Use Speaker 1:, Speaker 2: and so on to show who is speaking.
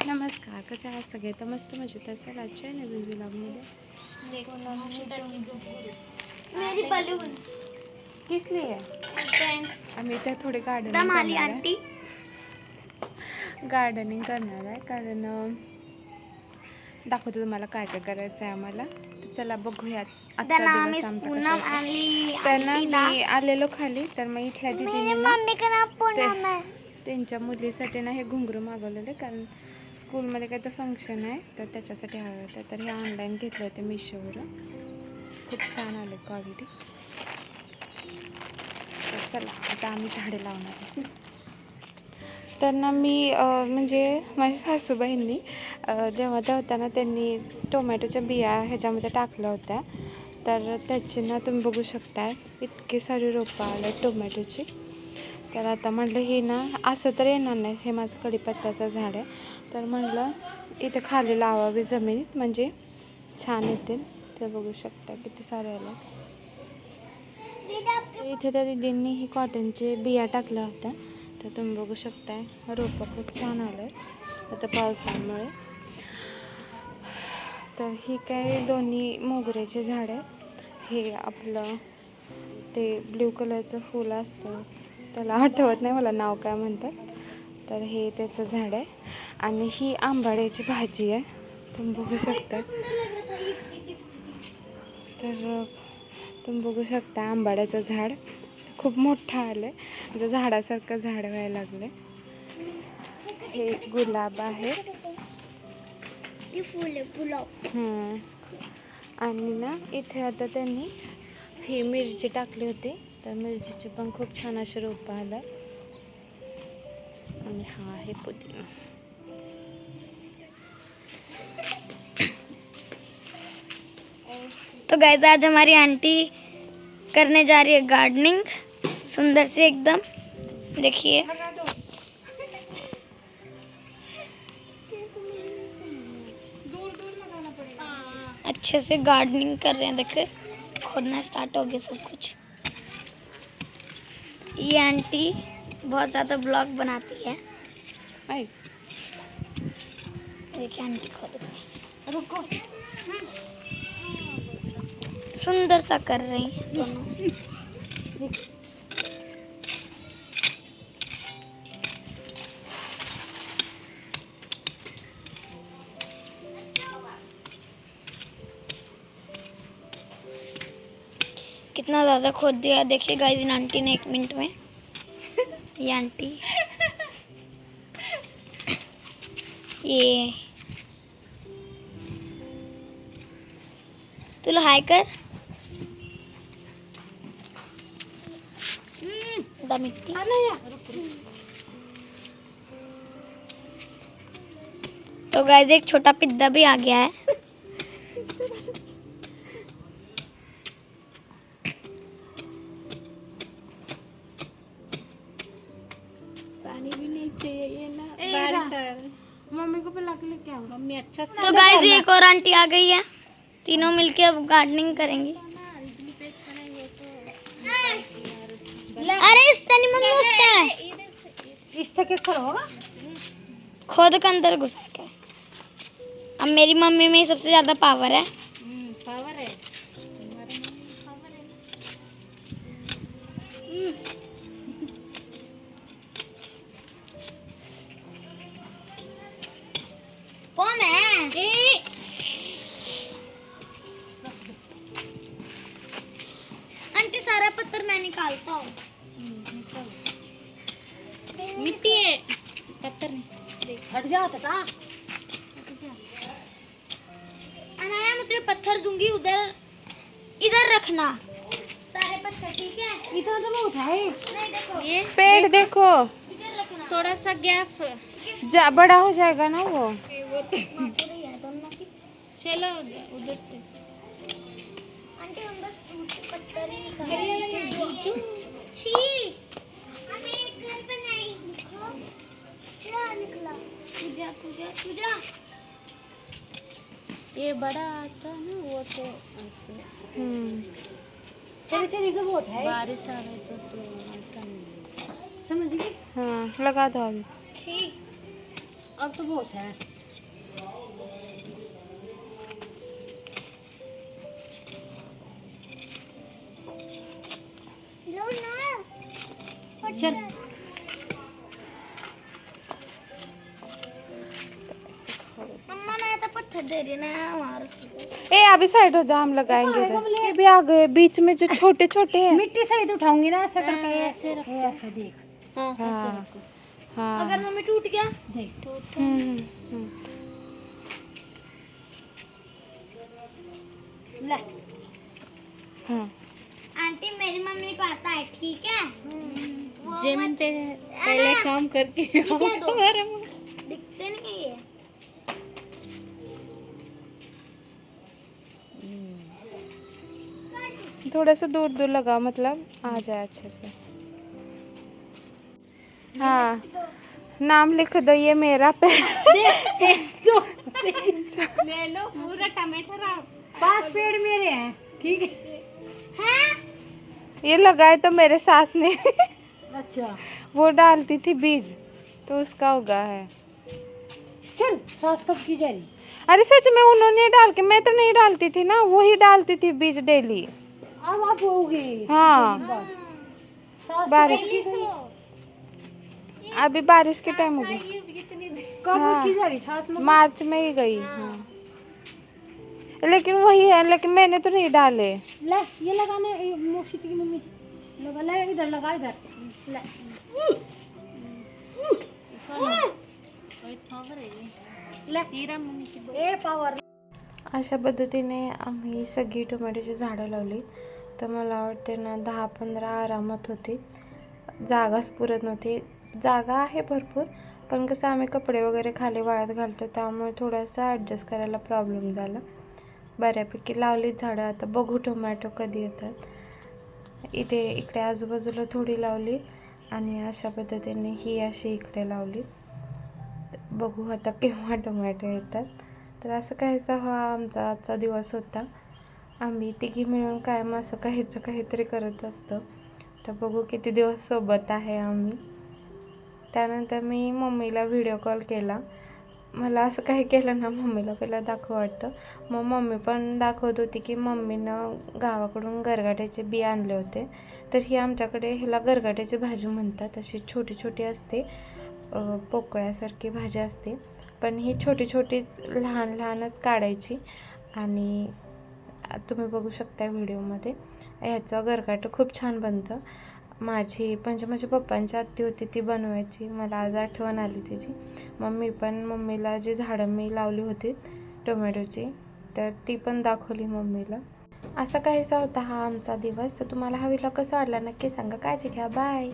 Speaker 1: नमस्कार, कसे आहात सगळे? तर मस्त मजेत असेल. आजच्या नवीन व्लॉगमध्ये
Speaker 2: मेरी बलून
Speaker 1: किस लिए आम्ही इथे थोडी गार्डनिंग करणार आहे कारण दाखवतो तुम्हाला काय काय करायचं आहे आम्हाला. चला बघूयात आजचा दिवस आमचा कसा आहे. तर ना मी आलेलो खाली, तर मग इथल्या दिदीने त्यांच्या मुलीसाठी ना हे घुंगरू मागवलेले, कारण स्कूलमध्ये काही तर फंक्शन आहे तर त्याच्यासाठी हवं होतं. तर हे ऑनलाईन घेतले होते मिशोवरून, खूप छान आले क्वालिटी. तर चला आता आम्ही झाडे लावणार आहे. तर ना मी म्हणजे माझ्या सासूबाईंनी जेव्हा त्या होत्या ना, त्यांनी टोमॅटोच्या बिया ह्याच्यामध्ये टाकल्या होत्या. तर त्याची ना तुम्ही बघू शकताय इतकी सारी रोपं आले टोमॅटोची. तर आता म्हटलं हे ना असं तर येणार नाही, हे माझं कढीपत्त्याचं झाड आहे. तर म्हटलं इथे खाली लावावे जमिनीत, म्हणजे छान येतील. तर बघू शकता किती सारे आले. इथे त्या दीदींनी ही कॉटनचे बिया टाकल्या होत्या, तर तुम्ही बघू शकताय रोपं खूप छान आले आता पावसामुळे. तर ही काय दोन्ही मोगऱ्याचे झाड आहे. हे आपलं ते ब्ल्यू कलरचं फूल असतं, त्याला आठवत नाही मला नाव काय म्हणतात. तर हे त्याचं झाड आहे. आणि ही आंबाड्याची भाजी आहे, तुम्ही बघू शकता. तर तुम्ही बघू शकता आंबाड्याचं झाड खूप मोठं आलं आहे, जर झाडासारखं झाड व्हायला लागले. हे गुलाब आहे आणि ना इथे आता त्यांनी ही मिरची टाकली होती, तर मिरचीचे पण खूप छान असे रोपं आलं. आणि हा आहे पुदिना.
Speaker 2: तो गाइस आज हमारी आंटी करने जा रही है गार्डनिंग, सुंदर से एकदम. देखिए अच्छे से गार्डनिंग कर रहे हैं. देखिए खोदना स्टार्ट हो गया सब कुछ. ये आंटी बहुत ज़्यादा ब्लॉग बनाती है. देखिए आंटी खोद रही है. रुको, सुंदर सा कर रही हैं दोनों. कितना ज़्यादा खोद दिया देखिए गाइस इन आंटी ने 1 मिनट में. ये आंटी ये तुला हाय कर. मिट्टी तो गाइस एक छोटा पिद्दा भी आ गया है.
Speaker 1: पानी भी नहीं चाहिए ये ना, बारिश आ रही. मम्मी को बुला के लेके आओ. मम्मी अच्छा से.
Speaker 2: तो गाइस एक और आंटी आ गई है, तीनों मिलके अब गार्डनिंग करेंगी. अरे इस तनी मम्मी उसका है,
Speaker 1: इस तक खड़ा होगा
Speaker 2: खोद के अंदर घुस के. अब मेरी मम्मी में ही सबसे ज्यादा पावर है.
Speaker 1: पावर है तुम्हारे मम्मी में, पावर है.
Speaker 2: कौन है? आंटी सारा पत्थर मैं निकालता हूँ.
Speaker 1: मिट्टी है, पत्थर नहीं. हट जाओ तथा.
Speaker 2: अनाया मैं तुझे पत्थर दूंगी, उधर इधर रखना सारे पत्थर, ठीक है?
Speaker 1: इतना तो मैं उठाए.
Speaker 2: नहीं देखो
Speaker 1: ये पेड़ देखो,
Speaker 2: इधर रखना.
Speaker 1: थोड़ा सा गैप बड़ा हो जाएगा ना वो. चलो उधर से.
Speaker 2: आंटी हम बस पत्थर ही निकालेंगे. छी हमें एक घर बनाई. दिखाओ क्या निकला. पूजा पूजा पूजा.
Speaker 1: ये बड़ा आता ना वो तो ऐसे. चलिए चलिए इधर बहुत है. बारिश आ रही तो आता नहीं. समझ गई. हाँ लगा दो अभी.
Speaker 2: छी अब तो बहुत है। चल मम्मा ने तो पत्थर दे रही ना हमारे।
Speaker 1: ए अभी साइड हो जा, हम लगाएंगे इधर। ये भी आ गए बीच में जो छोटे छोटे हैं।
Speaker 2: मिट्टी से ही उठाऊंगी ना ऐसे करके, ऐसे रखो, ऐसे देख। हाँ ऐसे
Speaker 1: हाँ
Speaker 2: रखो।
Speaker 1: हाँ।
Speaker 2: अगर मम्मी टूट गया देख।
Speaker 1: हम्म।
Speaker 2: ले
Speaker 1: हाँ
Speaker 2: आंटी मेरी मम्मी को आता है, ठीक है? जमीन पे पहले काम करके दिखते नहीं ये।
Speaker 1: थोड़ा सा दूर दूर लगाओ, मतलब आ जाए अच्छे से। हाँ नाम लिख दो, ये मेरा पेड़।
Speaker 2: ले लो पूरा टमाटर। 5 पेड़ मेरे हैं, ठीक है?
Speaker 1: ये लगाए तो मेरे सास ने।
Speaker 2: अच्छा
Speaker 1: वो डालती थी बीज तो उसका उगा है।
Speaker 2: चल सास कब की जा रही?
Speaker 1: अरे सच में उन्होंने डाल के, मैं तो नहीं डालती थी ना, वो ही डालती थी बीज डेली।
Speaker 2: अब आप होगी।
Speaker 1: हाँ बारिश,
Speaker 2: कब
Speaker 1: अभी बारिश के टाइम हो गई। हाँ।
Speaker 2: की जा रही सास?
Speaker 1: मार्च में ही गई। हाँ लेकिन वही है, लेकिन मैंने तो नहीं डाले।
Speaker 2: ले ये लगाने, मोक्षित की मम्मी लगा, ले इधर लगा, इधर ले। ए पावर।
Speaker 1: अशा पद्धतीने आम्ही सगळी टोमॅटोची झाडं लावली. तर मला वाटते ना 10-15 आरामात होती. जागाच पुरत नव्हती. जागा आहे भरपूर, पण कसं आम्ही कपडे वगैरे खाली वाळत घालतो, त्यामुळे थोडंसं ॲडजस्ट करायला प्रॉब्लेम झाला. बऱ्यापैकी लावलीच झाडं. आता बघू टोमॅटो कधी येतात. इकडे आजूबाजूला थोडी लावली आणि अशा पद्धतीने ही अशी इकडे लावली. बघू आता केव्हा टोमॅटो येतात. तर असं काहीसा हा आमचा आजचा दिवस होता. आम्ही तिघी मिळून कायम असं काहीतरी करत असतो. तर बघू किती दिवस सोबत आहे आम्ही. त्यानंतर मी मम्मीला व्हिडिओ कॉल केला. मला असं काही केलं ना मम्मीला पहिलं दाखवू वाटतं. मग मम्मी पण दाखवत होती की मम्मीनं गावाकडून गरगाट्याचे बी आणले होते. तर ही आमच्याकडे ह्याला गरगाट्याची भाजी म्हणतात. अशी छोटी छोटी असते, पोकळ्यासारखी भाजी असते, पण ही छोटी छोटीच लहान लहानच काढायची. आणि तुम्ही बघू शकता व्हिडिओमध्ये ह्याचं गरगाटं खूप छान बनतं. माझ्या पप्पांची आत्ती होती ती बनवायची. मला आज आठवण आली तिची. मम्मीला जी झाडं मी लावली होती टोमॅटोची, तर ती पण दाखवली मम्मीला. असा काहीसा होता हा आमचा दिवस. तर तुम्हाला हा व्हिडिओ कसा वाटला नक्की सांगा. काळजी घ्या. बाय.